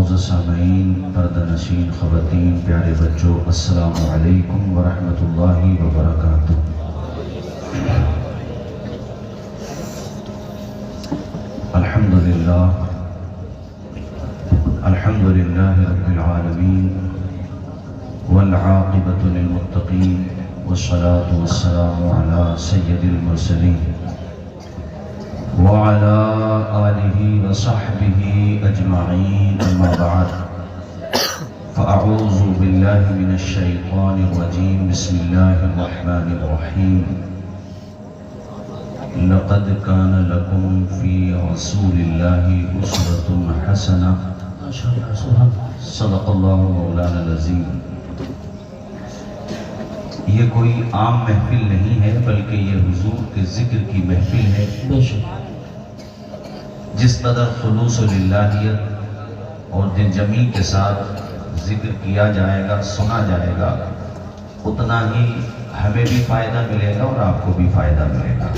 معزز سامعین، پردہ نشین خواتین، پیارے بچوں، السلام علیکم ورحمۃ اللہ وبرکاتہ۔ الحمدللہ رب العالمین والعاقبۃ للمتقین والصلاة والسلام علی سید المرسلین وعلى آلہ وصحبہ اجمعین، اما بعد فاعوذ باللہ من الشیطان الرجیم، بسم اللہ الرحمن الرحیم۔ لقد كان لكم في رسول الله أسوة حسنة، صدق اللہ مولانا العظیم۔ یہ کوئی عام محفل نہیں ہے بلکہ یہ حضور کے ذکر کی محفل ہے۔ جس قدر خلوص و للہیت اور دل جمی کے ساتھ ذکر کیا جائے گا، سنا جائے گا، اتنا ہی ہمیں بھی فائدہ ملے گا اور آپ کو بھی فائدہ ملے گا۔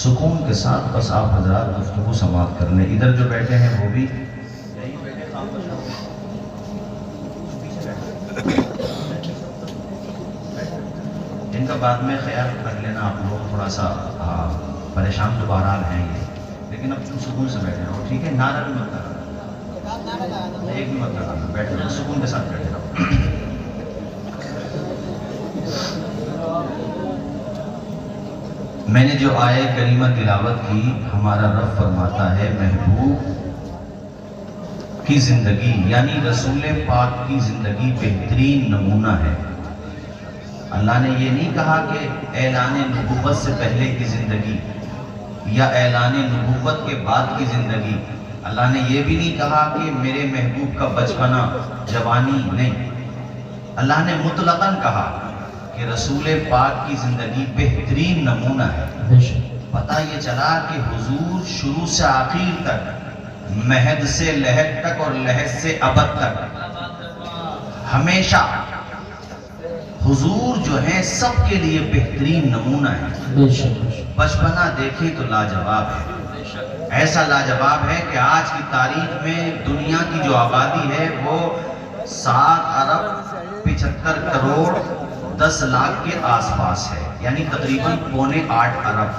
سکون کے ساتھ بس آپ حضرات گفتگو سماعت کر لیں۔ ادھر جو بیٹھے ہیں وہ بھی ان کا بعد میں خیال کر لینا، آپ لوگ تھوڑا سا پریشان تو بہرحال ہیں یہ، لیکن اب تم سکون سے بیٹھے رہو، ٹھیک ہے؟ نعرہ بھی مت لگانا، ایک بھی مت لگانا، بیٹھے رہو، سکون کے ساتھ بیٹھے رہو۔ میں نے جو آیہ کریمہ تلاوت کی، ہمارا رب فرماتا ہے محبوب کی زندگی یعنی رسول پاک کی زندگی بہترین نمونہ ہے۔ اللہ نے یہ نہیں کہا کہ اعلان نبوت سے پہلے کی زندگی یا اعلان نبوت کے بعد کی زندگی۔ اللہ نے یہ بھی نہیں کہا کہ میرے محبوب کا بچپنا، جوانی، نہیں۔ اللہ نے مطلقاً کہا کہ رسول پاک کی زندگی بہترین نمونہ ہے۔ پتہ یہ چلا کہ حضور شروع سے آخر تک، مہد سے لحد تک اور لحد سے ابد تک، ہمیشہ حضور جو ہیں سب کے لیے بہترین نمونہ ہے۔ بچپنا دیکھیں تو لاجواب ہے، ایسا لاجواب ہے کہ آج کی تاریخ میں دنیا کی جو آبادی ہے وہ 7 ارب 75 کروڑ 10 لاکھ کے آس پاس ہے، یعنی تقریباً 7.25 ارب۔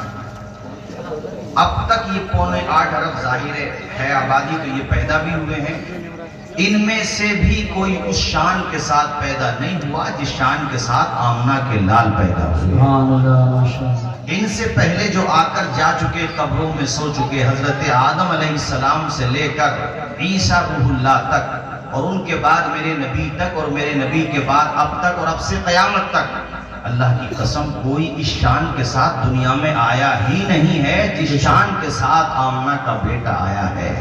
اب تک یہ 7.25 ارب ظاہر ہے آبادی، تو یہ پیدا بھی ہوئے ہیں۔ ان میں سے بھی کوئی اس شان کے ساتھ پیدا نہیں ہوا جس شان کے ساتھ آمنہ کے لال پیدا ہوئے۔ ان سے پہلے جو آ کر جا چکے، قبروں میں سو چکے، حضرت آدم علیہ السلام سے لے کر عیسیٰ روح اللہ تک، اور ان کے بعد میرے نبی تک، اور میرے نبی کے بعد اب تک، اور اب سے قیامت تک، اللہ کی قسم کوئی اس شان کے ساتھ دنیا میں آیا ہی نہیں ہے جس شان کے ساتھ آمنہ کا بیٹا آیا ہے۔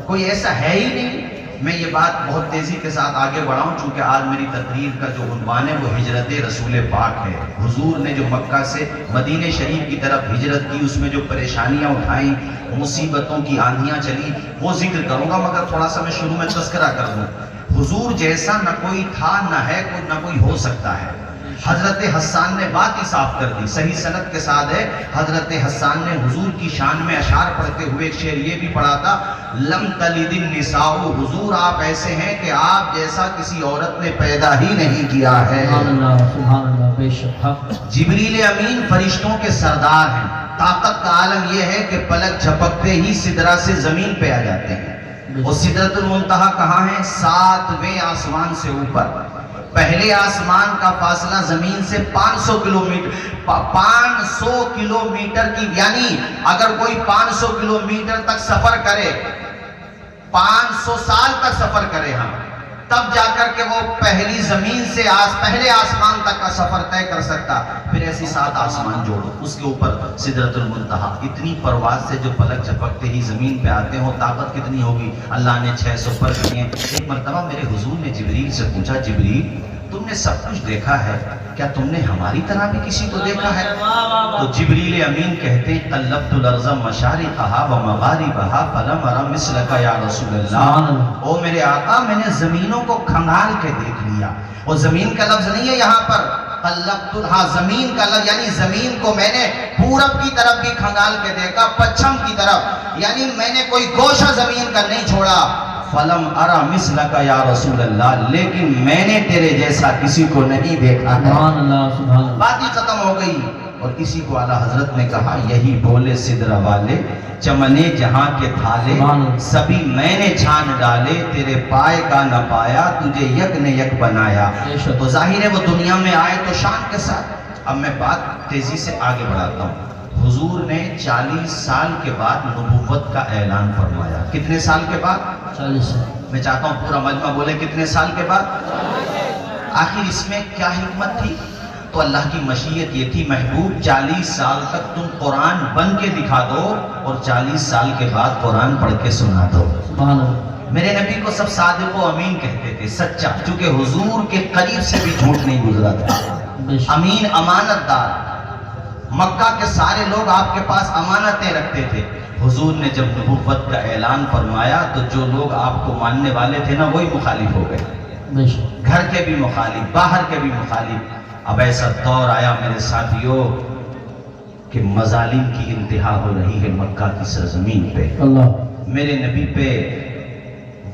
کوئی ایسا ہے ہی نہیں۔ میں یہ بات بہت تیزی کے ساتھ آگے بڑھاؤں چونکہ آج میری تقریر کا جو عنوان ہے وہ ہجرت رسول پاک ہے۔ حضور نے جو مکہ سے مدینہ شریف کی طرف ہجرت کی، اس میں جو پریشانیاں اٹھائیں، مصیبتوں کی آندھیاں چلی، وہ ذکر کروں گا، مگر تھوڑا سا میں شروع میں تذکرہ کر دوں۔ حضور جیسا نہ کوئی تھا، نہ ہے، نہ کوئی ہو سکتا ہے۔ حضرت حسان نے بات ہی صاف کر دی، صحیح سند کے ساتھ ہے۔ حضرت حسان نے حضور کی شان میں اشعار پڑھتے ہوئے ایک شعر یہ بھی پڑھا تھا، لم تلد النساء، حضور آپ ایسے ہیں کہ آپ جیسا کسی عورت نے پیدا ہی نہیں کیا ہے۔ سبحان اللہ، بے شک حق۔ جبریل امین فرشتوں کے سردار ہیں۔ طاقت کا عالم یہ ہے کہ پلک جھپکتے ہی سدرہ سے زمین پہ آ جاتے ہیں۔ اور سدرۃ المنتہا کہاں ہے؟ 7ویں آسمان سے اوپر۔ پہلے آسمان کا فاصلہ زمین سے 500 کلومیٹر کی، یعنی اگر کوئی 500 کلومیٹر تک سفر کرے، 500 سال تک سفر کرے ہم، تب جا کر کے وہ پہلی زمین سے پہلے آسمان تک کا سفر طے کر سکتا۔ پھر ایسی 7 آسمان جوڑو، اس کے اوپر سدرۃ المنتہا۔ اتنی پرواز سے جو پلک جھپکتے ہی زمین پہ آتے ہو، طاقت کتنی ہوگی؟ اللہ نے 600 پر کیے۔ ایک مرتبہ میرے حضور نے جبریل سے پوچھا، جبریل تم نے سب کچھ دیکھا ہے، کیا تم نے ہماری طرح بھی کسی کو دیکھا ہے؟ تو جبریل امین کہتے ہیں، قلبت الارض مشارقها ومغاربها فلم ارى مثلك یا رسول اللہ۔ او میرے آقا، میں نے زمینوں کو کھنگال کے دیکھ لیا۔ اور زمین کا لفظ نہیں ہے یہاں پر، قلبتها زمین کا لفظ، یعنی زمین کو میں نے پورب کی طرف بھی کھنگال کے دیکھا، پچھم کی طرف، یعنی میں نے کوئی گوشہ زمین کا نہیں چھوڑا۔ فلم ارا مثلک یا رسول اللہ، لیکن میں نے تیرے جیسا کسی کو نہیں دیکھا ہے۔ سبحان اللہ سبحان اللہ بات ہی ختم ہو گئی، اور کسی کو اعلیٰ حضرت نے کہا یہی بولے سدرہ والے، چمنے جہاں کے تھالے، سبھی میں نے چھان ڈالے، تیرے پائے کا نہ پایا، تجھے یک نے یک بنایا۔ تو ظاہر ہے وہ دنیا میں آئے تو شان کے ساتھ۔ اب میں بات تیزی سے آگے بڑھاتا ہوں۔ حضور نے 40 سال کے بعد نبوت کا اعلان فرمایا۔ کتنے سال کے بعد؟ 40 سال۔ میں چاہتا ہوں پورا مجمع بولے کتنے سال کے بعد؟ آخر اس میں کیا حکمت تھی؟ تو اللہ کی مشیت یہ تھی، محبوب 40 سال تک تم قرآن بن کے دکھا دو اور 40 سال کے بعد قرآن پڑھ کے سنا دو۔ سبحان اللہ۔ میرے نبی کو سب صادق و امین کہتے تھے، سچا، چونکہ حضور کے قریب سے بھی جھوٹ نہیں گزرا تھا۔ امین، امانت دار، مکہ کے سارے لوگ آپ کے پاس امانتیں رکھتے تھے۔ حضور نے جب نبوت کا اعلان فرمایا تو جو لوگ آپ کو ماننے والے تھے نا، وہی مخالف ہو گئے، گھر کے بھی مخالف، باہر کے بھی مخالف۔ اب ایسا دور آیا میرے ساتھیوں کہ مظالم کی انتہا ہو رہی ہے مکہ کی سرزمین پہ۔ میرے نبی پہ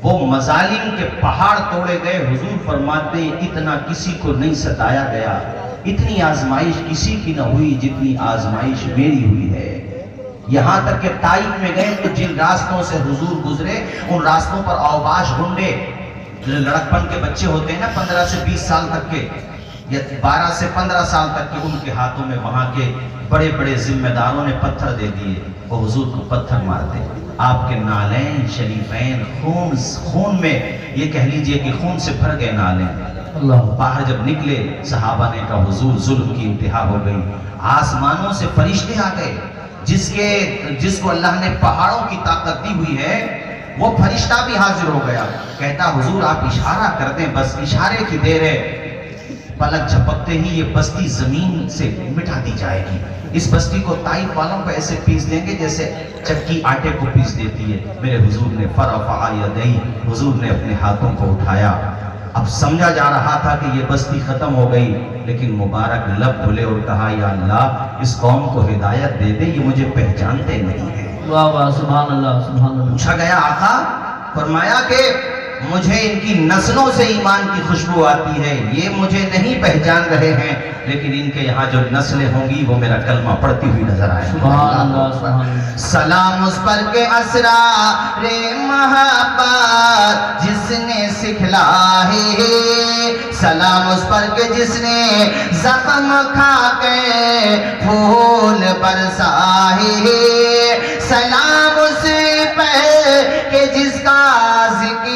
وہ مظالم کے پہاڑ توڑے گئے۔ حضور فرماتے ہیں اتنا کسی کو نہیں ستایا گیا، اتنی آزمائش کسی کی نہ ہوئی جتنی آزمائش میری ہوئی ہے۔ یہاں تک کہ طائف میں گئے تو جن راستوں سے حضور گزرے ان راستوں پر اوباش گنڈے، جو لڑکپن کے بچے ہوتے ہیں نا 15 سے 20 سال تک کے، یا 12 سے 15 سال تک کے، ان کے ہاتھوں میں وہاں کے بڑے بڑے ذمہ داروں نے پتھر دے دیے، وہ حضور کو پتھر مارتے۔ آپ کے نالین شریفین خون میں، یہ کہہ لیجئے کہ خون سے بھر گئے نالین۔ باہر جب نکلے صحابہ نے کہا حضور ظلم کی انتہا ہو گئی۔ آسمانوں سے فرشتے آ گئے، جس کو اللہ نے پہاڑوں کی طاقت دی ہوئی ہے، وہ فرشتہ بھی حاضر ہو گیا۔ کہتا حضور آپ اشارہ کر دیں، بس اشارے کی دیر ہے، پلک جھپکتے ہی یہ بستی زمین سے مٹا دی جائے گی۔ اس بستی کو طائف والوں کو ایسے پیس دیں گے جیسے چکی آٹے کو پیس دیتی ہے۔ میرے حضور نے فرفع یدیہ، حضور نے اپنے ہاتھوں کو اٹھایا۔ اب سمجھا جا رہا تھا کہ یہ بستی ختم ہو گئی، لیکن مبارک لب کھلے اور کہا یا اللہ اس قوم کو ہدایت دے دے، یہ مجھے پہچانتے نہیں ہیں۔ واہ واہ سبحان اللہ سبحان اللہ۔ پوچھا گیا آقا، فرمایا کہ مجھے ان کی نسلوں سے ایمان کی خوشبو آتی ہے، یہ مجھے نہیں پہچان رہے ہیں، لیکن ان کے یہاں جو نسلیں ہوں گی وہ میرا کلمہ پڑھتی ہوئی نظر آئے۔ سبحان اللہ سبحان اللہ۔ سلام اس پر کے اسرار محبت جس نے سکھلائے، سلام اس پر کے جس نے زخم کھا کے پھول برسائے، سلام اس پر کہ جس کا ذکر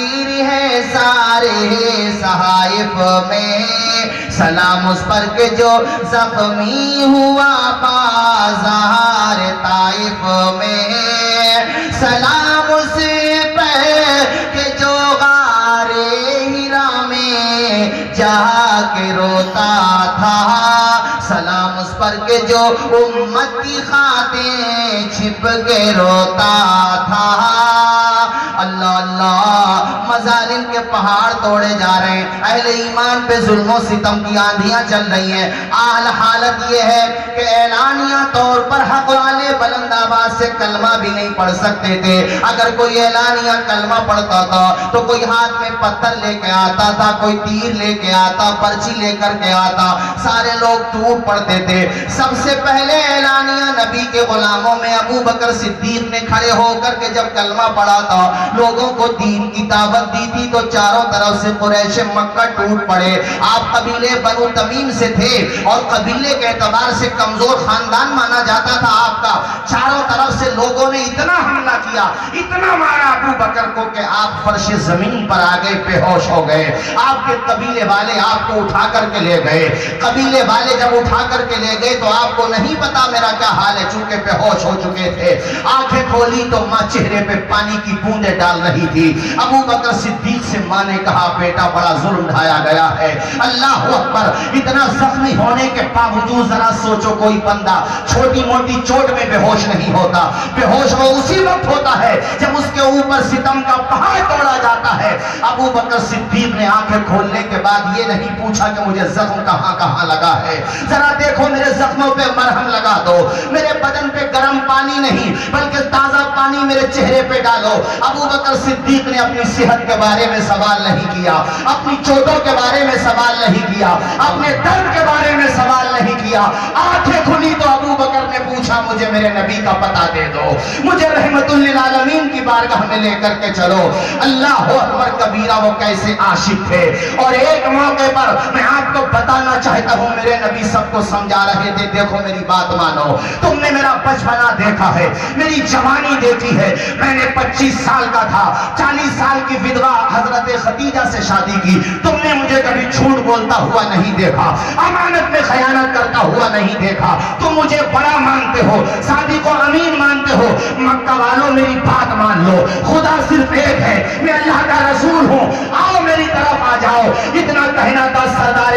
ہے سارے صحائف میں، سلام اس پر کہ جو زخمی ہوا بازار طائف میں، سلام اس پر کہ جو غار ہرا میں جا کے روتا تھا، سلام اس پر کہ جو امت کی خاطر چھپ کے روتا تھا۔ اللہ اللہ، مظالم کے پہاڑ توڑے جا رہے ہیں، اہل ایمان پہ ظلم و ستم کی آندھیاں چل رہی ہیں۔ حالت یہ ہے کہ اعلانیہ طور پر حق والے بلند آواز سے کلمہ بھی نہیں پڑھ سکتے تھے۔ اگر کوئی اعلانیہ کلمہ پڑھتا تھا تو کوئی ہاتھ میں پتھر لے کے آتا تھا، کوئی تیر لے کے آتا، پرچی لے کر کے آتا، سارے لوگ ٹوٹ پڑتے تھے۔ سب سے پہلے اعلانیہ نبی کے غلاموں میں ابو بکر صدیق نے کھڑے ہو کر کے جب کلمہ پڑھا تھا، لوگوں کو دین کی دعوت دی تھی، تو چاروں طرف سے قریش مکہ ٹوٹ پڑے۔ آپ قبیلے بنو تمیم سے تھے اور قبیلے کے اعتبار سے کمزور خاندان مانا جاتا تھا آپ کا۔ چاروں طرف سے لوگوں نے اتنا حملہ کیا، اتنا مارا ابو بکر کو کہ آپ فرش زمین پر آ گئے، بے ہوش ہو گئے۔ آپ کے قبیلے والے آپ کو اٹھا کر کے لے گئے۔ قبیلے والے جب اٹھا کر کے لے گئے تو آپ کو نہیں پتا میرا کیا حال ہے، چونکہ بے ہوش ہو چکے تھے۔ آنکھیں کھولی تو ماں چہرے پہ پانی کی بوندیں ڈال رہی تھی۔ ابو بکر صدیق سے ماں نے کہا بیٹا بڑا ظلم ڈھایا گیا ہے۔ اللہ اکبر، اتنا زخمی ہونے کے باوجود ذرا سوچو کوئی بندہ چھوٹی موٹی چوٹ میں بے ہوش نہیں ہوتا۔ بے ہوش وہ اسی وقت ہوتا ہے جب اس کے اوپر ستم کا پہاڑ توڑا جاتا ہے۔ ابو بکر صدیق نے آنکھیں کھولنے کے بعد یہ نہیں پوچھا کہ مجھے زخم کہاں کہاں لگا ہے، ذرا دیکھو میرے زخموں پہ مرہم لگا دو، میرے بدن پہ گرم پانی نہیں بلکہ تازہ پانی میرے چہرے پہ ڈالو۔ ابو بکر صدیق نے اپنی صحت کے بارے میں سوال نہیں کیا، اپنی چوٹوں کے بارے میں سوال نہیں کیا، اپنے درد کے بارے میں سوال نہیں کیا۔ آنکھیں کھلی تو ابو بکر نے پوچھا مجھے میرے نبی کا پتہ دے دو، مجھے رحمت للعالمین کی بارگاہ میں لے کر کے چلو۔ اللہ اکبر کبیرہ، وہ کیسے عاشق تھے۔ اور ایک موقع پر میں آپ کو بتانا چاہتا ہوں، میرے نبی سب کو سمجھا رہے تھے، دیکھو میری بات مانو، تم نے میرا بچپنا دیکھا ہے، میری جوانی دیکھی ہے، میں نے 25 سال کا تھا، 40 سال کی ودوا حضرت خدیجہ سے شادی کی، تم نے مجھے کبھی جھوٹ بولتا ہوا نہیں دیکھا، امانت میں خیانت کرتا ہوا نہیں دیکھا، تم مجھے بڑا مانتے ہو، صادق و امین مانتے ہو۔ مکہ والوں میری بات مان لو، خدا صرف ایک ہے، میں اللہ کا رسول ہوں، آؤ میری طرف آ جاؤ۔ اتنا کہنا تھا سردار